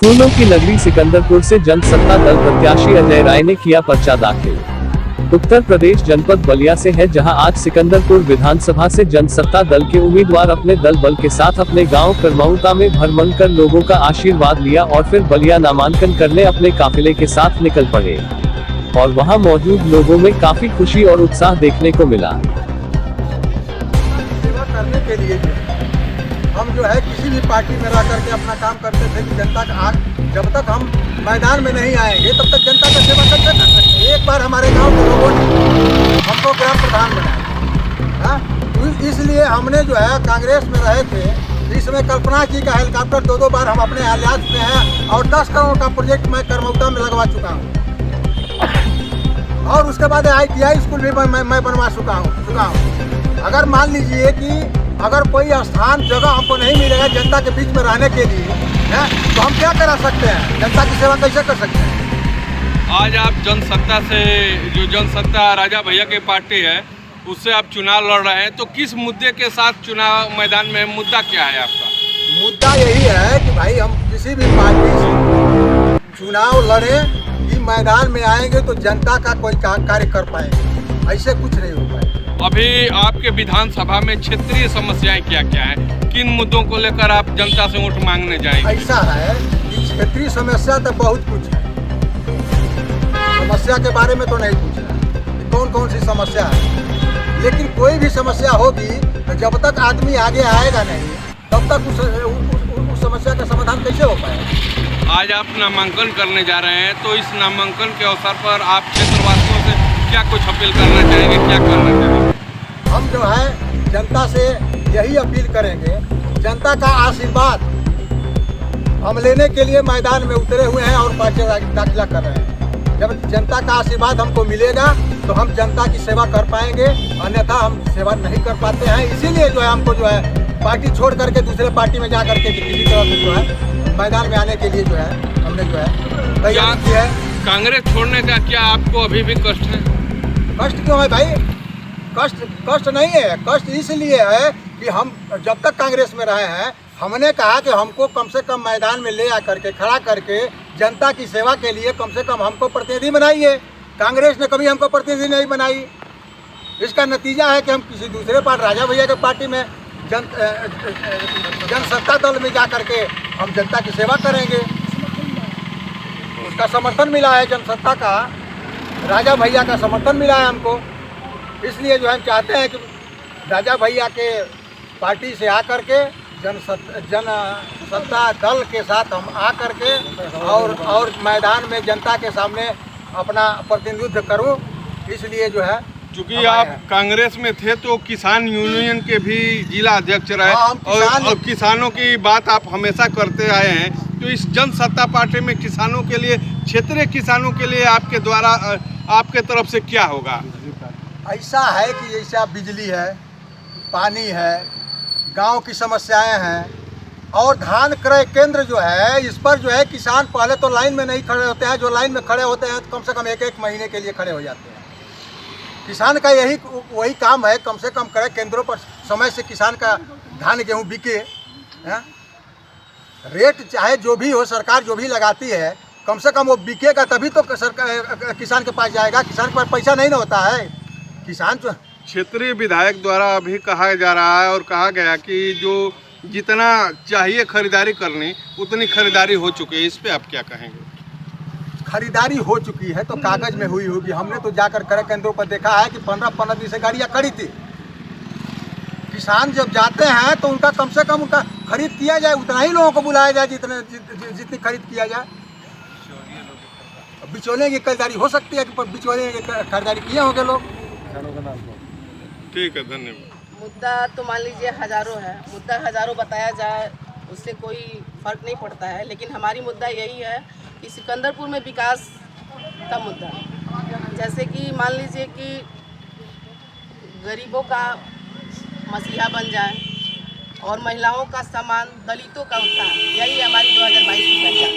फूलों की नगरी सिकंदरपुर से जनसत्ता दल प्रत्याशी अजय राय ने किया पर्चा दाखिल। उत्तर प्रदेश जनपद बलिया से है, जहां आज सिकंदरपुर विधानसभा से जनसत्ता दल के उम्मीदवार अपने दल बल के साथ अपने गांव करमौता में भ्रमण कर लोगों का आशीर्वाद लिया और फिर बलिया नामांकन करने अपने काफिले के साथ निकल पड़े और वहां मौजूद लोगों में काफी खुशी और उत्साह देखने को मिला। सेवा करने के लिए हम जो है किसी भी पार्टी में रह करके अपना काम करते थे कि जनता का जब तक हम मैदान में नहीं आएंगे तब तक जनता का सेवा कैसे कर सकते हैं। एक बार हमारे गांव के लोगों ने हमको ग्राम प्रधान बनाया, तो इसलिए हमने जो है कांग्रेस में रहे थे, इसमें कल्पना जी का हेलीकॉप्टर दो बार हम अपने आलियात में हैं और 10 करोड़ का प्रोजेक्ट मैं करमौता में लगवा चुका हूँ और उसके बाद ITI स्कूल भी मैं बनवा चुका हूँ। अगर मान लीजिए कि अगर कोई स्थान जगह हमको नहीं मिलेगा जनता के बीच में रहने के लिए है, तो हम क्या करा सकते हैं, जनता की सेवा कैसे कर सकते हैं। आज आप जनसत्ता से जो जनसत्ता राजा भैया की पार्टी है उससे आप चुनाव लड़ रहे हैं, तो किस मुद्दे के साथ चुनाव मैदान में मुद्दा क्या है आपका? मुद्दा यही है कि भाई हम किसी भी पार्टी से चुनाव लड़े कि मैदान में आएंगे तो जनता का कोई कार्य कर पाएंगे, ऐसे कुछ नहीं हो पाएगा। अभी आपके विधानसभा में क्षेत्रीय समस्याएं क्या क्या हैं? किन मुद्दों को लेकर आप जनता से वोट मांगने जाएंगे? ऐसा है कि क्षेत्रीय समस्या तो बहुत कुछ है, समस्या के बारे में तो नहीं पूछना कौन कौन सी समस्या है, लेकिन कोई भी समस्या होगी तो जब तक आदमी आगे आएगा नहीं तब तक उस समस्या का समाधान कैसे हो पाएगा। आज आप नामांकन करने जा रहे हैं, तो इस नामांकन के अवसर पर आप क्षेत्रवासियों से क्या कुछ अपील करना चाहेंगे, क्या करना चाहेंगे? हम जो है जनता से यही अपील करेंगे, जनता का आशीर्वाद हम लेने के लिए मैदान में उतरे हुए हैं और पर्चा दाखिला कर रहे हैं। जब जनता का आशीर्वाद हमको मिलेगा तो हम जनता की सेवा कर पाएंगे, अन्यथा हम सेवा नहीं कर पाते हैं। इसीलिए जो है हमको जो है पार्टी छोड़ करके दूसरे पार्टी में जा करके किसी तरह से जो है मैदान में आने के लिए जो है हमने जो है तैयारी की है। कांग्रेस छोड़ने का क्या आपको अभी भी कष्ट है? कष्ट क्यों है भाई? कष्ट नहीं है, कष्ट इसलिए है कि हम जब तक कांग्रेस में रहे हैं हमने कहा कि हमको कम से कम मैदान में ले आकर के खड़ा करके जनता की सेवा के लिए कम से कम हमको प्रतिनिधि बनाइए। कांग्रेस ने कभी हमको प्रतिनिधि नहीं बनाई। इसका नतीजा है कि हम किसी दूसरे पार्टी राजा भैया के पार्टी में जनसत्ता दल में जा करके हम जनता की सेवा करेंगे। उसका समर्थन मिला है, जनसत्ता का राजा भैया का समर्थन मिला है हमको, इसलिए जो हम चाहते हैं कि राजा भैया के पार्टी से आकर के जनसत्ता दल के साथ हम आकर के और मैदान में जनता के सामने अपना प्रतिनिधित्व करूं। इसलिए जो है चूँकि आप कांग्रेस में थे तो किसान यूनियन के भी जिला अध्यक्ष रहे और किसानों की बात आप हमेशा करते आए हैं, तो इस जनसत्ता पार्टी में किसानों के लिए, क्षेत्रीय किसानों के लिए आपके द्वारा आपके तरफ से क्या होगा? ऐसा है कि जैसा बिजली है, पानी है, गांव की समस्याएं हैं और धान क्रय केंद्र जो है इस पर जो है किसान पहले तो लाइन में नहीं खड़े होते हैं, जो लाइन में खड़े होते हैं तो कम से कम एक महीने के लिए खड़े हो जाते हैं। किसान का वही काम है, कम से कम क्रय केंद्रों पर समय से किसान का धान गेहूँ बिके, रेट चाहे जो भी हो, सरकार जो भी लगाती है कम से कम वो बिकेगा तभी तो सरकार किसान के पास जाएगा। किसान के पास पैसा नहीं ना होता है। किसान जो क्षेत्रीय विधायक द्वारा अभी कहा जा रहा है और कहा गया कि जो जितना चाहिए खरीदारी करनी उतनी खरीदारी हो चुकी है, इस पे आप क्या कहेंगे? खरीदारी हो चुकी है तो कागज में हुई होगी। हमने तो जाकर क्रय केंद्रों पर देखा है कि 15 दिन से गाड़ियाँ खड़ी थी। किसान जब जाते हैं तो उनका कम से कम उनका खरीद किया जाए, उतना ही लोगों को बुलाया जाए जितनी खरीद किया जाए। बिचौलिए की खरीदारी हो सकती है कि बिचौलिए की खरीदारी किए होंगे लोग। ठीक है, धन्यवाद। मुद्दा तो मान लीजिए हज़ारों है, मुद्दा हज़ारों बताया जाए उससे कोई फ़र्क नहीं पड़ता है, लेकिन हमारी मुद्दा यही है कि सिकंदरपुर में विकास का मुद्दा, जैसे कि मान लीजिए कि गरीबों का मसीहा बन जाए और महिलाओं का सम्मान, दलितों का उत्थान, यही हमारी 2022 की